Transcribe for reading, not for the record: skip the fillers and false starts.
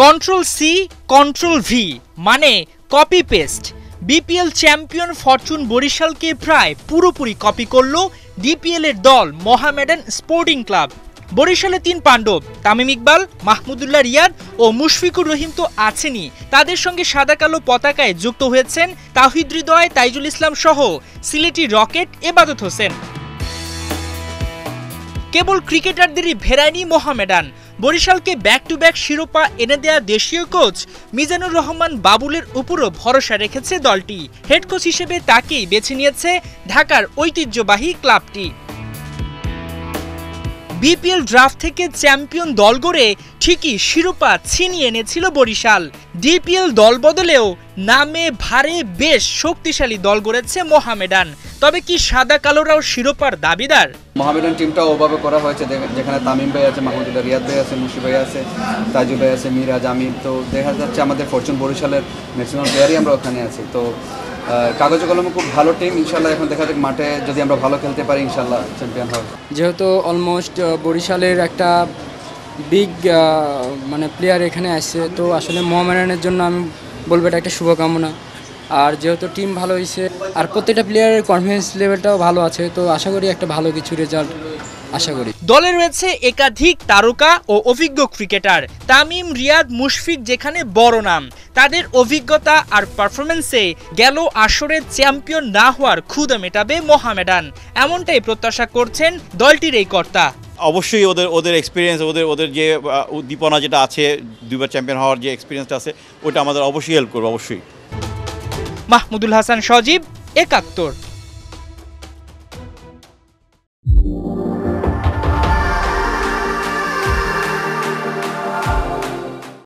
Control C control V মানে copy paste. BPL champion Fortune বরিশালকে প্রায় পুরোপুরি কপি করল ডিপিএল এর দল মোহামেডান স্পোর্টিং ক্লাব। বরিশালে ৩ পাণ্ডব তামিম ইকবাল, মাহমুদুল্লাহ রিয়াদ ও মুশফিকুর রহিম তো আছেনই, তাদের সঙ্গে সাদা কালো পতাকায় যুক্ত হয়েছেন তাওহিদ হৃদয়, তাইজুল ইসলাম সহ সিলেটি রকেট এবাদত হোসেন। কেবল ক্রিকেটারদেরই ভেড়ায়নি মোহামেডান, বরিশালকে ব্যাক টু ব্যাক শিরোপা এনে দেয়া দেশীয় কোচ মিজানুর রহমান বাবুলের উপরও ভরসা রেখেছে দলটি। হেড কোচ হিসেবে তাকেই বেছে নিয়েছে ঢাকার ঐতিহ্যবাহী ক্লাবটি। বিপিএল ড্রাফট থেকে চ্যাম্পিয়ন দল গড়ে ঠিকই শিরোপা ছিনিয়ে এনেছিল বরিশাল। ডিপিএল দল বদলেও নামে ভারে বেশ শক্তিশালী দল গড়েছে মোহামেডান। তবে কি সাদা কালোরাও শিরোপার দাবিদার? মোহামেডান টিমটা ওভাবে করা হয়েছে, যেখানে তামিম ভাই আছে, মাহমুদুল্লাহ রিয়াদ ভাই আছে, মুশফিক ভাই আছে, তাইজুল ভাই আছে, মিরাজ, আমির। তো দেখা যাচ্ছে আমাদের ফরচুন বরিশালের ম্যাক্সিমাম প্লেয়ারই আমরা ওখানে আছি। তো কাগজে কলমে খুব ভালো টিম। ইনশাল্লাহ এখন দেখা যাক মাঠে যদি আমরা ভালো খেলতে পারি ইনশাল্লাহ চ্যাম্পিয়ন হবে। যেহেতু অলমোস্ট বরিশালের একটা বিগ মানে প্লেয়ার এখানে আসছে, তো আসলে মোহামেডানের জন্য আমি বলবো এটা একটা শুভকামনা। আর যেহেতু টিম ভালো হয়েছে আর প্রত্যেকটা প্লেয়ারের কনফিডেন্স লেভেলটাও ভালো আছে, তো আশা করি একটা ভালো কিছু রেজাল্ট আশা করি। দলে রয়েছে একাধিক তারকা ও অভিজ্ঞ ক্রিকেটার। তামিম, রিয়াদ, মুশফিক যেখানে বড় নাম, তাদের অভিজ্ঞতা আর পারফরমেন্সে গেল আসরে চ্যাম্পিয়ন না হওয়ার ক্ষুধা মেটাবে মোহামেডান, এমনটাই প্রত্যাশা করছেন দলটির এই কর্তা। অবশ্যই ওদের এক্সপিরিয়েন্স, ওদের যে উদ্দীপনা যেটা আছে, দুইবার চ্যাম্পিয়ন হওয়ার যে এক্সপিরিয়েন্সটা আছে, ওটা আমাদের অবশ্যই হেল্প করবে। অবশ্যই। মাহমুদুল হাসান সজীব, ৭১।